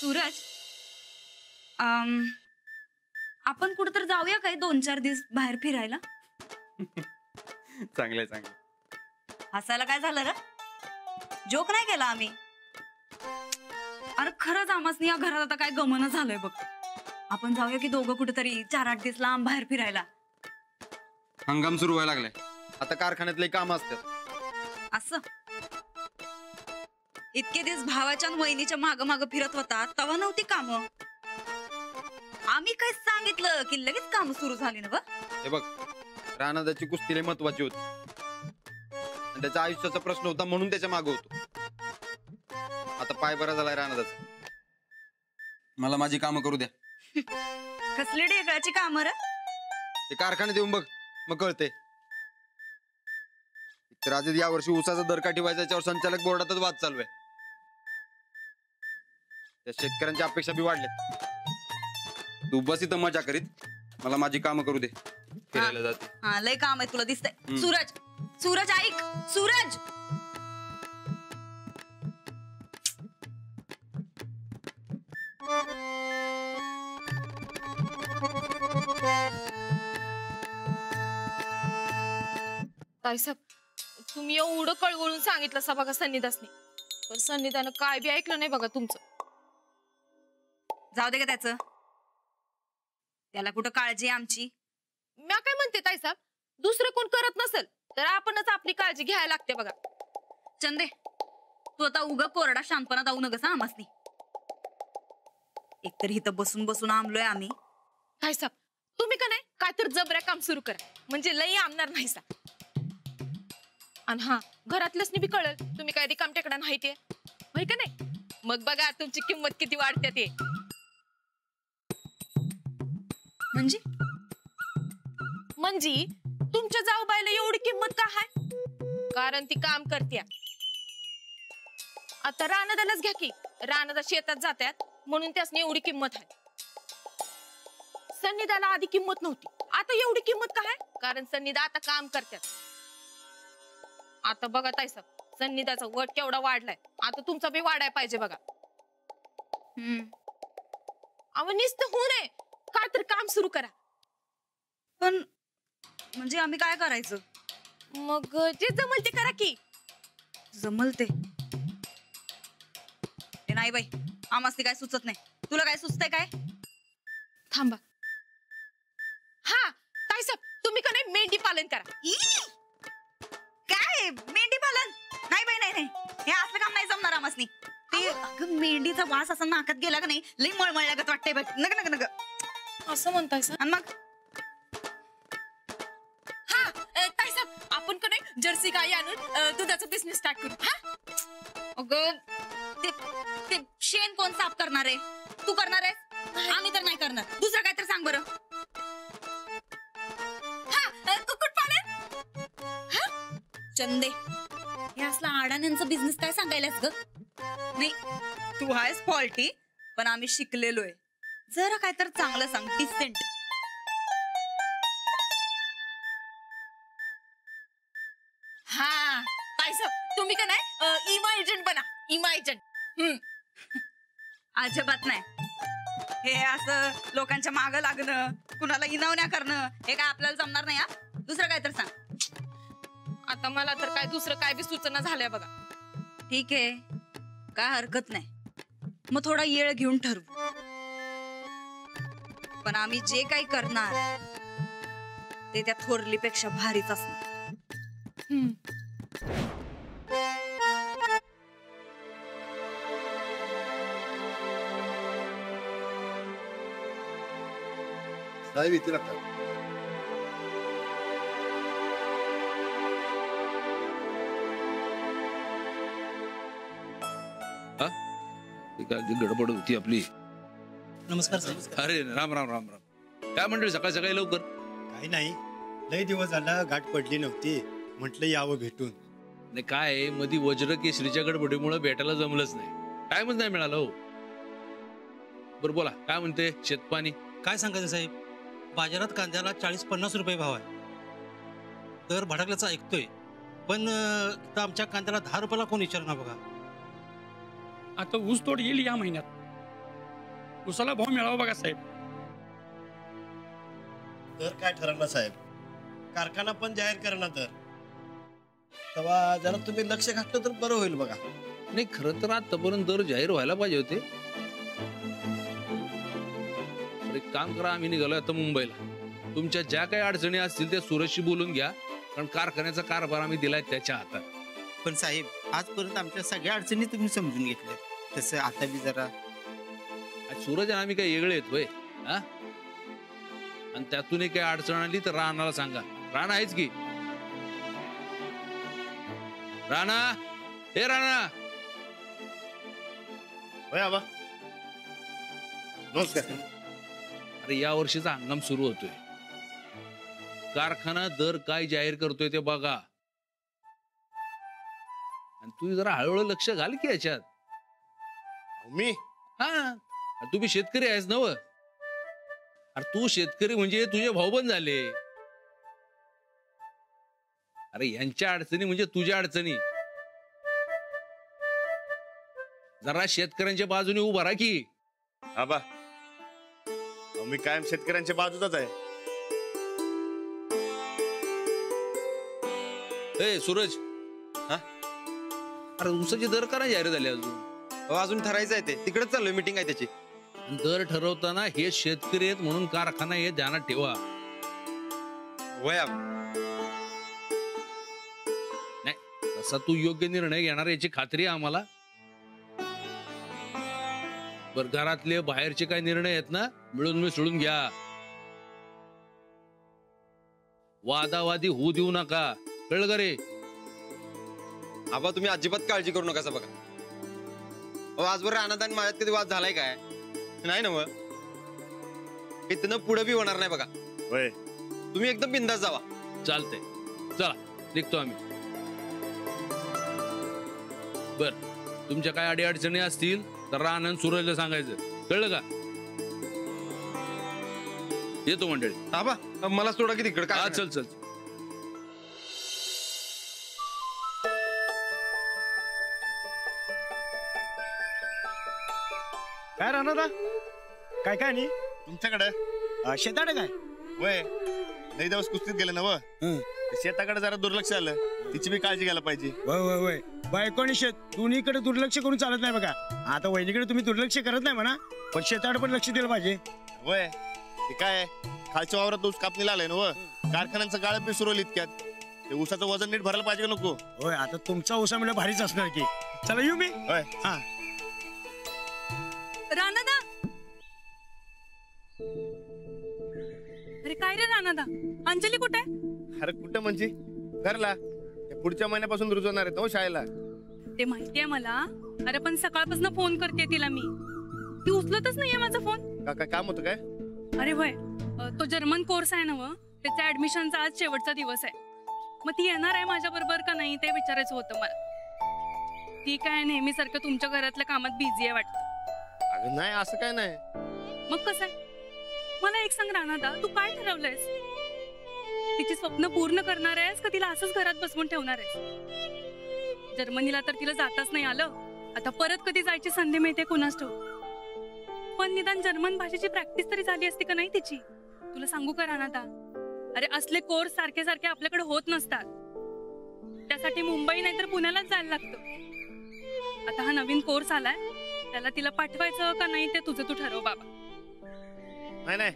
सूरज, आपण कुठेतरी जाऊया काय 2-4 दिवस बाहेर फिरायला? चांगलंय चांगलं. हसायला काय झालं रे? जोक नाही केला आम्ही. अरे खरंच आम्हाला या घरात आता काय गमन झालंय बघ. आपण जाऊया की दोघं कुठेतरी 4-8 दिवस लांब बाहेर फिरायला. हंगाम सुरू व्हायला लागलाय, आता कारखान्यातले काम असतात. असं इतके दिवस भावाच्या आणि वहिनीच्या माग माग फिरत होता तेव्हा नव्हती काम. आम्ही काय सांगितलं की लगेच काम सुरू झाली ना. हे बघ, रानादाची कुस्ती लय महत्वाची होती आणि त्याच्या आयुष्याचा प्रश्न होता म्हणून त्याच्या मागे होतो. आता पाय बरा झालाय रानादाचा. मला माझी कामं करू द्या. कसली ढेकळाची कामं रे? ते कारखान्यात येऊन बघ, मग कळते. तर आज यावर्षी ऊसाचा दर का ठेवायचा याच्यावर संचालक बोर्डातच वाद चालू आहे. त्या शेतकऱ्यांच्या अपेक्षा बी वाढल्यात. तू बस इथं मजा करीत, मला माझी कामं करू दे. फिरायला जाते. हा लय काम आहे तुला दिसतंय. सूरज, सूरज ऐक. सूरज, ताईसाहेब, तुम्ही एवढं कळवळून सांगितलं सा बघा सन्निदासनी, पण सन्निधानं काय बी ऐकलं नाही बघा तुमचं. जाऊ दे का त्याचं, त्याला कुठं काळजी आहे आमची. म्या काय म्हणते ताईसाहेब, दुसरं कोण करत नसेल तर आपणच आपली काळजी घ्यायला लागते बघा. चंदे, तू आता उगा कोरडा शांतपणा जाऊ नकस आमासनी. एकतर इथं बसून बसून आंबलोय आम्ही. ताईसाहेब, तुम्ही का नाही काय तर जबऱ्या काम सुरू करा, म्हणजे लई आमणार नाही सा. आणि हा, घरातलंच बी कळल तुम्ही काय रिकाम टेकडा नाही ते, होय का नाही? मग बघा तुमची किंमत किती वाढते ते. म्हणजे म्हणजे तुमच्या जाऊबाईला एवढी किंमत का आहे? कारण ती काम करते. आता रानादालाच घ्या की, रानादा शेतात जातात म्हणून त्यासनी एवढी किंमत आहे. सन्निदाला आधी किंमत नव्हती, आता एवढी किंमत का आहे? कारण सन्निदा आता काम करतात. आता बघा ताईसाहेब, सन्निदाचा वट केवढा वाढलाय, आता तुमचा बी वाढाय पाहिजे बघा. अहो नुसतं होऊ नये, काय तर काम सुरू करा. पण म्हणजे आम्ही काय करायचं? मग जे जमल ते करा की. जमल ते नाही बाई, आम्हाला काय सुचत नाही. तुला काय सुचतंय काय? थांबा. हा ताईसाहेब, तुम्ही का नाही मेंढी पालन करा. काय मेंढी पालन? नाही बाई, नाही नाही, हे असलं काम नाही जमणार आम्हासनी. ते अगं मेंढीचा वास असा नाकात गेला का नाही, लई मळमळल्यागत वाटतंय बघ. नग नग नग असं म्हणताय सर? आणि मग हा ताईसाहेब, आपण का नाही जर्सी गाई आणून दुधाचा बिझनेस स्टार्ट करू. हा अगं ते शेण कोण साफ करणार आहे? तू करणार आहेस? आम्ही तर नाही करणार. दुसरं काय तर सांग बरं. हा कुक्कुटपालन. चंदे, हे असला अडाण्यांचा बिझनेस काय सांगायलास ग? नाही, तू आहेस फॉल्टी, पण आम्ही शिकलेलोय. जरा काय तर चांगलं सांग, डिसेंट. हा ताईसाहेब, तुम्ही का नाही इमा एजंट बना. इमा एजंट. अजिबात नाही. हे असं लोकांच्या मागं लागणं, कुणाला इनावण्या करणं, हे काय आपल्याला जमणार नाही. हा, दुसरं काय तर सांग. आता मला तर काय दुसरं काय बी सूचना झाल्या बघा. ठीक आहे, काय हरकत नाही. मग थोडा येळ घेऊन ठरवू. पण आम्ही जे काही करणार ते त्या थोरलीपेक्षा भारीच असणार. साहेब इथे लागतात. गडबड होती आपली. नमस्कार साहेब. अरे राम राम राम राम. काय म्हणतोय सकाळी सकाळी लवकर? काही नाही, लय दिवस झाला गाठ पडली नव्हती, म्हटलं यावं भेटून. नाही काय मधी वज्र केसरीच्या गडबडीमुळे भेटायला जमलंच नाही, टाइमच नाही मिळाला हो. बरं बोला, काय म्हणते शेतपाणी? काय सांगायचं साहेब, बाजारात कांद्याला 40-50 रुपये भाव आहे. दर भडकल्याचा ऐकतोय, पण इथं आमच्या कांद्याला 10 रुपयाला कोण विचारणार बघा. आता ऊस तोड येईल या महिन्यात. उसाला भाव मिळावा बघा साहेब. तर काय ठरवणार साहेब, कारखाना पण जाहीर करणार तर तेव्हा जरा तुम्ही लक्ष घातलं तर बरं होईल बघा. नाही खरं तर आतापर्यंत दर जाहीर व्हायला पाहिजे होते. तर एक काम करा, आम्ही निघालोय आता मुंबईला. तुमच्या ज्या काही अडचणी असतील त्या सुरेशशी बोलून घ्या, कारण कारखान्याचा कारभार आम्ही दिलाय त्याच्या हातात. पण साहेब, आजपर्यंत आमच्या सगळ्या अडचणी तुम्ही समजून घेतल्या, तसं आता बी जरा. सूरज आणि आम्ही काही वेगळे येतोय हा? आणि त्यातून काही अडचण आली तर राणाला सांगा. राणा आहेच की? राणा, हे राणा. होय आबा, नमस्कार. अरे या वर्षीचा हंगाम सुरू होतोय. कारखाना दर काय जाहीर करतोय ते बघा. आणि तू जरा हळूहळू लक्ष घाल की याच्यात. मी हा, तू बी शेतकरी आहेस नव. अरे तू शेतकरी म्हणजे तुझे भाऊबंद झाले. अरे यांच्या अडचणी म्हणजे तुझ्या अडचणी. जरा शेतकऱ्यांच्या बाजूने उभा राहा की. आबा, मी कायम शेतकऱ्यांच्या बाजूचाच आहे. ए सूरज, हा? अरे ऊसाचे दर का नाही जाहीर झाले अजून? अजून ठरायचं आहे ते. तिकडेच चाललोय, मीटिंग आहे त्याची. दर ठरवताना हे शेतकरी आहेत म्हणून कारखाना हे ध्यानात ठेवा. वया नाही तसा तू योग्य निर्णय घेणार याची खात्री आहे आम्हाला. बर, घरातले बाहेरचे काय निर्णय आहेत ना, मिळून मिसळून घ्या. वादावादी होऊ देऊ नका, कळलं का रे? आबा तुम्ही अजिबात काळजी करू नका बघा. आजवर रानात आणि माझ्यात कधी वाद झालाय काय? नाही ना. मग इथनं पुढे बी होणार नाही बघा. होय, तुम्ही एकदम बिंदास जावा. चालतंय, चला निघतो आम्ही. बर, तुमच्या काय अडी अडचणी असतील तर रानन सूरजला सांगायचं, कळलं का? येतो मंडळी. आबा मला सोडा की तिकडे. हा, काय चल चल. काय राहणार काय काय नाही तुमच्याकडे शेताडे काय वय लई दिवस कुस्तीत गेले ना व. शेताकडे जरा दुर्लक्ष आलं, तिची बी काळजी घ्यायला पाहिजे. वय वय वय, बायको आणि शेत दोन्हीकडे दुर्लक्ष करून चालत नाही बघा. आता वहिनीकडे तुम्ही दुर्लक्ष करत नाही म्हणा, पण शेताकडे पण लक्ष दिलं पाहिजे. वय ते काय, खालच्या वावरात ऊस कापणीला आलाय ना व. कारखान्यांचं गाळप बी सुरवलं इतक्यात. ते ऊसाचं वजन नीट भरायला पाहिजे का नको? होय, आता तुमचा ऊसा म्हणजे भारीच असणार की. चला येऊ मी. होय, हा. राणादा, अरे काय रे राणादा, अंजली कुठे? अरे कुठं म्हणजे घरला. पुढच्या महिन्यापासून रुजवणार आहेत हो शाळेला. ते माहितीये मला. अरे पण सकाळपासून फोन करते तिला मी, ती उचलतच नाहीये माझा फोन. काय काम होतं काय? अरे होय, तो जर्मन कोर्स आहे ना, त्याच्या ऍडमिशनचा आज शेवटचा दिवस आहे. मग ती येणार आहे माझ्या बरोबर का नाही ते विचारायचं होतं मला. ती काय नेहमीसारखं तुमच्या घरातल्या कामात बिझी आहे वाटतं. अगं नाही, असं काय नाही. मग कसं आहे? मला एक सांग राणादा, तू काय ठरवलंयस? तिची स्वप्न पूर्ण करणार आहेस का तिला असंच घरात बसवून ठेवणार आहेस? जर्मनीला तर तिला जाताच नाही आलं, आता परत कधी जायची संधी मिळते कुणास ठाऊक. पण निदान जर्मन भाषेची प्रॅक्टिस तरी झाली असती का नाही तिची? तुला सांगू का राणादा, अरे असले कोर्स सारखे सारखे आपल्याकडे होत नसतात. त्यासाठी मुंबई नाहीतर पुण्यालाच जायला लागतं. आता हा नवीन कोर्स आलाय, त्याला तिला पाठवायचं का नाही ते तुझं तू ठरव बाबा. नाही नाही,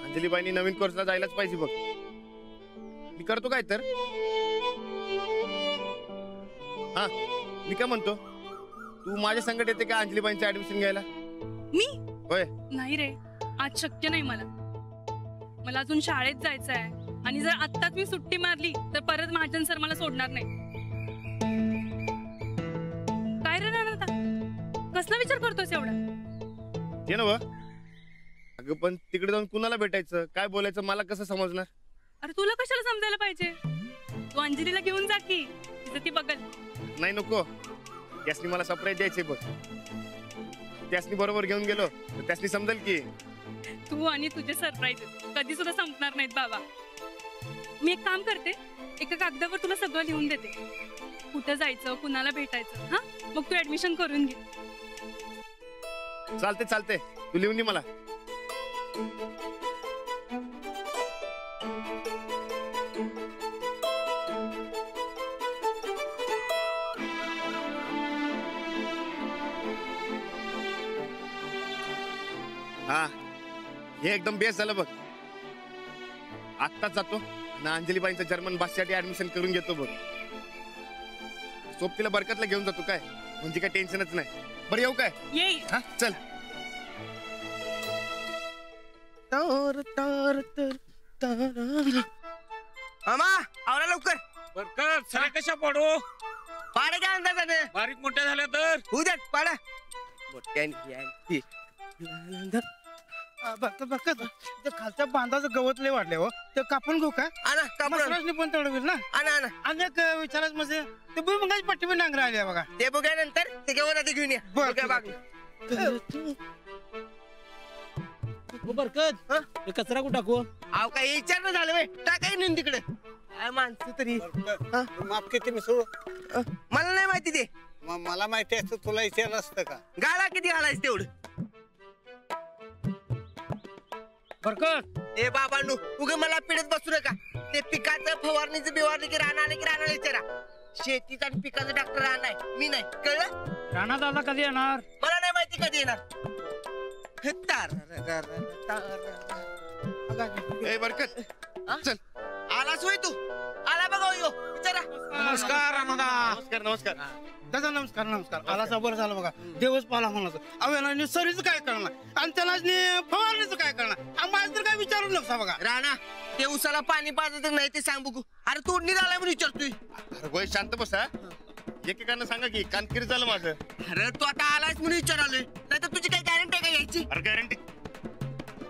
अंजलीबाईंनी नवीन कोर्सला जायलाच पाहिजे बघ. मी करतो काय तर. हा, मी काय म्हणतो, तू माझ्या संकट येते का अंजलीबाईंचं ऍडमिशन घ्यायला? मी? होय. नाही रे, आज शक्य नाही मला. मला अजून शाळेत जायचं आहे, आणि जर आत्ताच मी सुट्टी मारली तर परत महाजन सर मला सोडणार नाही. काय रे नाना, कसला विचार करतोस एवढा? ये ना. अगं पण तिकडे जाऊन कुणाला भेटायचं, काय बोलायचं मला कसं समजणार? अरे तुला कशाला समजायला पाहिजे? तू अंजलीला घेऊन जा की, तिचं ती बघल. नाही नको, त्यासनी मला सरप्राईज द्यायचे बघ. त्यासनी बरोबर घेऊन गेलो तर त्यासनी समजेल की. तू आणि तुझे सरप्राईज कधी सुद्धा संपणार नाहीत बाबा. मी एक काम करते, एका कागदावर तुला सगळं लिहून देते, कुठं जायचं, कुणाला भेटायचं. हा, मग तू ऍडमिशन करून घे. चालते चालते, तू लिहून दे मला. हा, हे एकदम बेस्ट झालं बघ. आत्ताच जातो ना अंजलीबाईंचं जर्मन भाषेसाठी ऍडमिशन करून घेतो बघ. सोबतीला बरकतला घेऊन जातो काय, म्हणजे काय टेन्शनच नाही. बरं येऊ काय? येईल. हा चल. आवरा लवकर. बरकत सगळ्या कशा पाडू? पाडा काय अंदाजाने? बारीक मोठ्या झाल्या तर उद्या पाडा. खालच्या बांधाचं गवत लय वाढले हो, ते कापून घेऊ का? आणा कापड. मसराजनी पण तेवढं होईल ना. आणा आणा. अनेक विचारायचं म्हणजे ते भुईमुगाची पट्टी पण नांगर आली आहे बघा. ते बघायनंतर ते गवत आधी घेऊन या. बरं, बघा बाग. बरकत हे कचरा कुठं टाकू? अहो काय विचारणं झालं वे, टाकाय नेऊन तिकडे. काय माणसं तरी. माफ किती मिसळू. मला नाही माहिती ते. मला माहिती असतं तुला विचारलं असतं का? गाळा किती घालायचं तेवढं. बरकत ए बाबांनो, उगे मला पिढत बसू नका. ते पिकाचं फवारणीचं बिवारणी की राहणार विचारा. शेतीचा आणि पिकाचं डॉक्टर राहणार मी नाही, कळलं? राणा दादा कधी येणार? मला नाही माहिती कधी येणार. ए बरकत चल. आलास होय तू? आला बघा यो विचारा. नमस्कार राणा. नमस्कार नमस्कार. दादा नमस्कार नमस्कार. आला बरं झालं बघा, देवच पाला म्हणायचं. अवेला सरीचं काय करणार आणि त्याला फवारणीचं काय करणार? माझं तर काय विचारू नका बघा. राणा, ते उसाला पाणी पाजत नाही ते सांग बघू. अरे तोडणी झालाय म्हणून विचारतोय. अरे वय शांत बसा. एकेकांना सांगा की कानकिरी झालं माझं. अरे तू आता आलायस म्हणून विचारलोय, नाही तर तुझी काही गॅरंटी आहे का यायची? अरे गॅरंटी.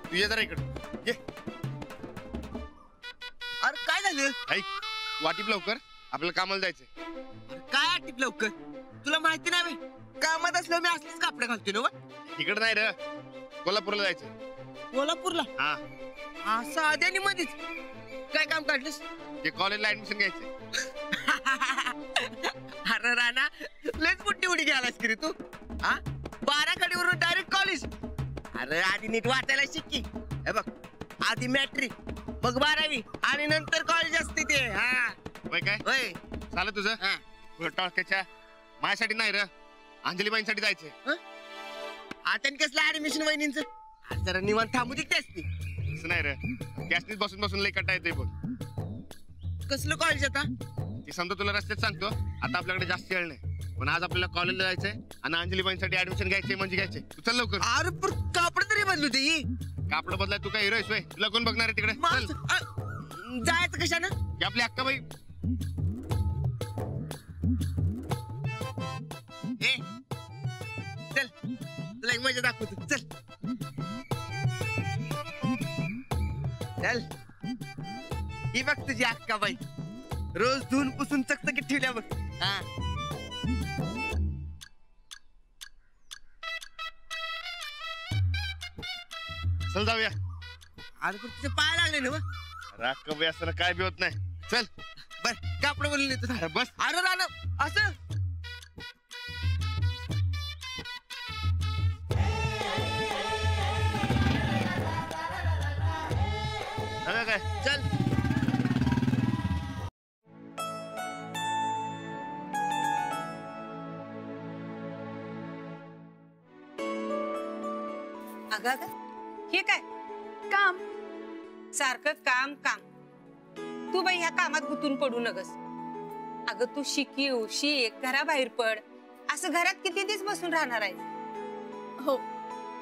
तू ये जरा इकडे ये. अरे काय झालं? ऐक, वाटीप लवकर, आपल्याला कामाला जायचंय. अरे काय आटिप लवकर? तुला माहिती नाही बे, कामात असल्यावर मी असलीच कापडे घालतोय ना. इकडे नाही रे, कोल्हापूरला जायचंय. कोल्हापूरला? हा. असं आधी मध्येच काय काम काढलंस? ते कॉलेजला ऍडमिशन घ्यायचंय. अरे राणा, लयच मोठी उडी घ्यायलास की रे तू. हा, 12 कडीवरून डायरेक्ट कॉलेज. अरे आधी नीट वाचायला शिक की. हे बघ, आधी मॅट्रिक, मग 12वी आणि नंतर कॉलेज असते ते. हा वय काय होय. झालं तुझं? टाळक्याच्या माझ्यासाठी नाही रे, अंजलीबाईंसाठी जायचंय. आता कसलं ऍडमिशन वहिनींचं? जरा निवांत थांबू दे असते. असं नाही रे, गॅसनीच बसून बसून लई कटा येतोय बघ. कसलं कॉलेज आता? ते समजा तुला रस्त्यात सांगतो. आता आपल्याकडे जास्त वेळ नाही, पण आज आपल्याला कॉलेजला जायचंय आणि अंजलीबाईंसाठी ऍडमिशन घ्यायचंय म्हणजे घ्यायचंय. तू चल लवकर. अरे पण कापड तरी बदलू दे. कापड बदलाय तू काय हिरो आहेस? तुला कोण बघणार आहे तिकडे? चल. जायचं कशानं? ही आपली अक्काबाई. ए चल, तुला एक मजा दाखवतो. चल चल. ही बघ तुझी अक्काबाई, रोज धुवून पुसून चकचकीत ठेवल्या बघ. हा, चल जाऊया. अरे पण तुझे पाय लागले ना. अरे अक्काबाई असताना काय बी होत नाही. चल. बर कापड बोलून येतो. अरे बस. अरे राणा असं काय चल. अगं हे काय काम? सारखं काम काम. तू बाई ह्या कामात गुंतून पडू नगस. अगं तू शिकीव, शिक, घराबाहेर पड. असं घरात किती दिवस बसून राहणार आहे? हो,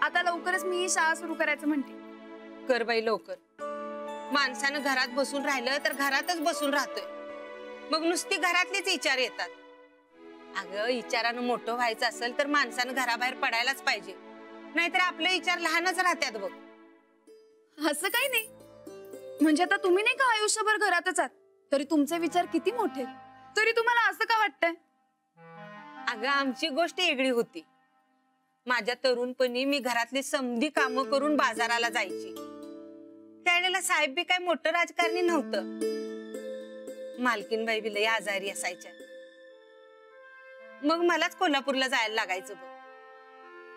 आता लवकरच मी ही शाळा सुरू करायचं म्हणते. कर बाई लवकर. माणसानं घरात बसून राहिलं तर घरातच बसून राहतोय. मग नुसती घरातलेच विचार येतात. अगं विचारानं मोठं व्हायचं असेल तर माणसानं घराबाहेर पडायलाच पाहिजे, नाहीतर आपले विचार लहानच राहतात बघ. असं काही नाही. म्हणजे आता तुम्ही नाही का आयुष्यभर घरातच आहात, तरी तुमचे विचार किती मोठे, तरी तुम्हाला असं का वाटतंय? अगं आमची गोष्ट वेगळी होती. माझ्या तरुणपणी मी घरातली समधी कामं करून बाजाराला जायची. त्यावेळेला साहेब बी काय मोठं राजकारणी नव्हतं. मालकीनबाई बी लई आजारी असायच्या. मग मलाच कोल्हापूरला जायला लागायचं बघ.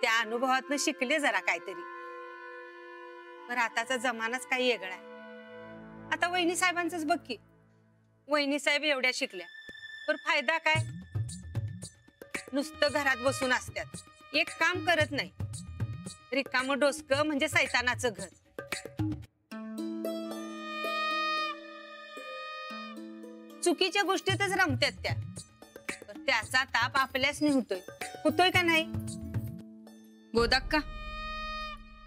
त्या अनुभवातनं शिकले जरा काहीतरी. पण आताचा जमानाच काही वेगळा आहे. आता वहिनी साहेबांचंच बघ की, वहिनी साहेब एवढ्या शिकल्या पण फायदा काय? नुसतं घरात बसून असतात, एक काम करत नाही. रिकामं डोसकं म्हणजे सैतानाचं घर. चुकीच्या गोष्टीतच रमतात त्या, पण त्याचा ताप आपल्याच होतोय का नाही? गोदाक्का,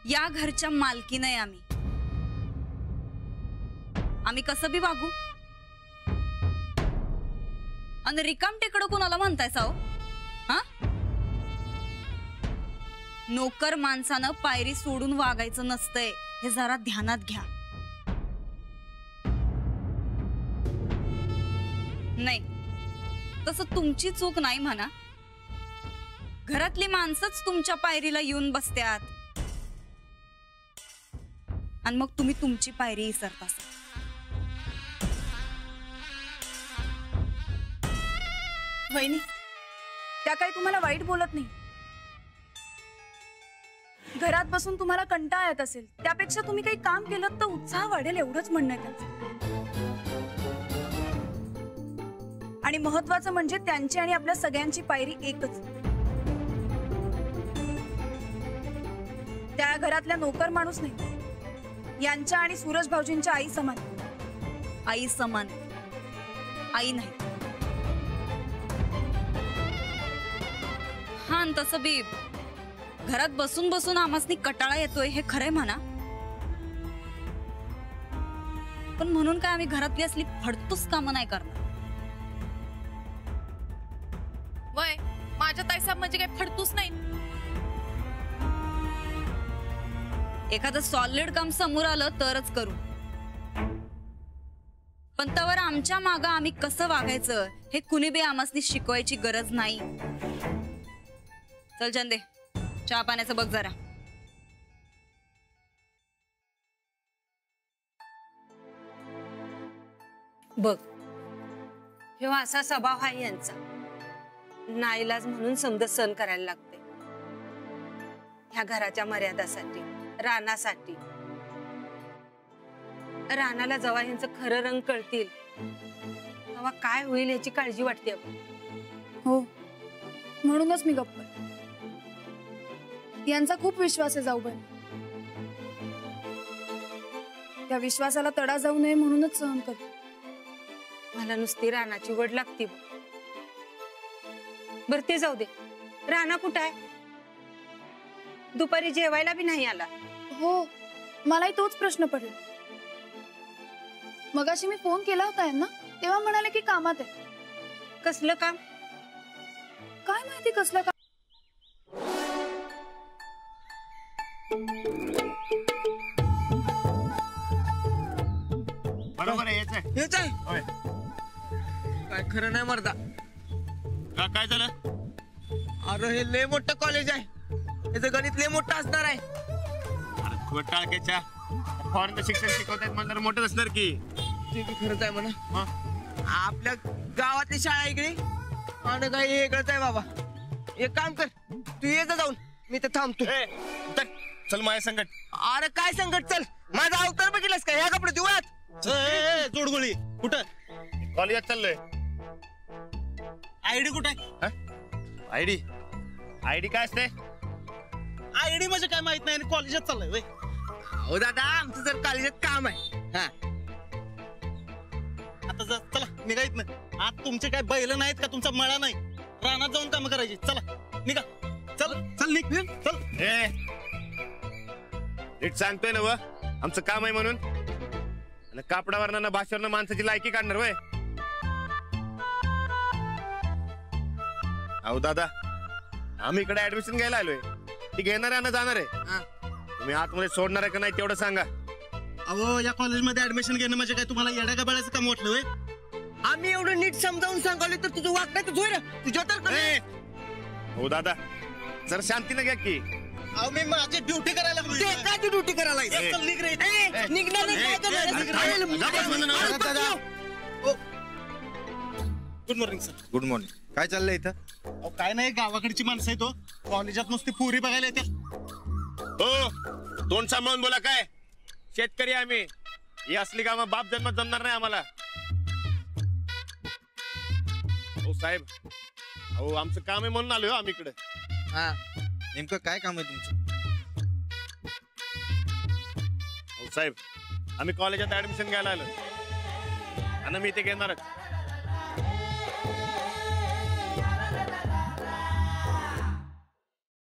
या घरच्या मालकी नाही आम्ही कसं बी वागू. आणि रिकाम टेकडं कुणाला म्हणतायसा हो? हा, नोकर माणसानं पायरी सोडून वागायचं नसतंय, हे जरा ध्यानात घ्या. नाही तसं तुमची चूक नाही म्हणा, घरातली माणसंच तुमच्या पायरीला येऊन बसत्यात आणि मग तुम्ही तुमची पायरी विसरता. वहिनी, त्या काही तुम्हाला वाईट बोलत नाही. घरात बसून तुम्हाला कंटाळा येत असेल, त्यापेक्षा तुम्ही काही काम केलं तर उत्साह वाढेल एवढंच म्हणणं आहे त्यांचं. आणि महत्वाचं म्हणजे त्यांची आणि आपल्या सगळ्यांची पायरी एकच. त्या घरातल्या नोकर माणूस नाही, यांच्या आणि सूरज भाऊजींच्या आई समान. आई समान, आई नाही. हा, तसं बी घरात बसून बसून आम्हासनी कटाळा येतोय हे खरंय म्हणा, पण म्हणून काय आम्ही घरातली असली फडतूस कामं नाही करणार. वय माझ्या ताईसाहेब म्हणजे काही फडतूस नाही. एखादं सॉलिड काम समोर आलं तरच करू, पण त्यावर आमच्या मागं आम्ही कसं वागायचं हे कुणी बी आम्हासनी शिकवायची गरज नाही. चल चंदे, चहा पाण्याचं बघ जरा. बघ, ह्यो असा स्वभाव आहे यांचा. नाईलाज म्हणून समजा सहन करायला लागते ह्या घराच्या मर्यादासाठी, रानासाठी. रानाला जेव्हा यांचं खरं रंग कळतील तेव्हा काय होईल याची काळजी वाटते. हो, म्हणूनच मी गप्प आहे. यांचा खूप विश्वास आहे जाऊबाई. त्या विश्वासाला तडा जाऊ नये म्हणूनच सहन करते. मला नुसती रानाची वड लागते. बर ते जाऊ दे, राणा कुठं आहे? दुपारी जेवायला बी नाही आला. हो, मलाही तोच प्रश्न पडला. मगाशी मी फोन केला होता यांना, तेव्हा म्हणाले की कामात आहे. कसलं काम? काय माहिती कसलं काम. बरोबर आहे, हेच आहे. काय खरं नाही मर्दा. काय झालं? अरे हे लय मोठं कॉलेज आहे, याचं गणित लय मोठं असणार आहे. अरे घोटाळक्याच्या फॉरेन शिक्षण शिकवतात म्हणणार मोठं असणार की. ते बी खरंच आहे म्हणा. आपल्या गावातली शाळा इकडे आणि काही वेगळंच आहे बाबा. एक काम कर, तू ये जा जाऊन, मी तर थांबतो. चल माझ्या संकट. अरे काय संकट? चल, माझा अवतार बघितलास का? ह्या कपडे दिवस जोडगोळी कुठं? कॉलेजात चाललोय. आयडी कुठं आहे? आयडी आयडी काय असते? आयडी म्हणजे काय माहित नाही, कॉलेजात चाललंय वय. हो दादा, आमचं जर कॉलेजात काम आहे. हा, आता चला निघायत नाही. आज तुमचे काय बैल नाहीत का? तुमचा मळा नाही? रानात जाऊन काम करायची. चला निघा. चल चल निघ चल. नीट सांगतोय ना व, आमचं काम आहे म्हणून. आणि कापडावरनं भाषेवरनं माणसाची लायकी काढणार वय. अहो दादा, आम्ही इकडे ऍडमिशन घ्यायला आलोय. ती घेणार आहे ना जाणार आहे? तुम्ही आतमध्ये सोडणार आहे का नाही तेवढं सांगा. अहो, या कॉलेजमध्ये ऍडमिशन घेणं म्हणजे काय तुम्हाला येड्या गबाळाचं काम वाटलं वय? आम्ही एवढं नीट समजावून सांगवले तर तुझं वाक नाही तुझं तुझ्या तर. हो दादा, जर शांतीनं घ्या की. अहो, मी माझी ड्युटी करायला काय ड्युटी करायला निघणार good morning sir. Good morning. काय चाललंय इथं? अहो, काय नाही, गावाकडची माणसं आहे तो कॉलेजात नुसती पुरी बघायला येतात. हो तोंड सांभाळून बोला. काय शेतकरी आम्ही, ही असली कामं बाप जन्मात जमणार नाही आम्हाला. हो साहेब, अहो आमचं काम आहे म्हणून आलोय आम्ही इकडे. हा, नेमकं काय काम आहे तुमचं? हो साहेब, आम्ही कॉलेजात ऍडमिशन घ्यायला आलो आणि मी इथे घेणारच.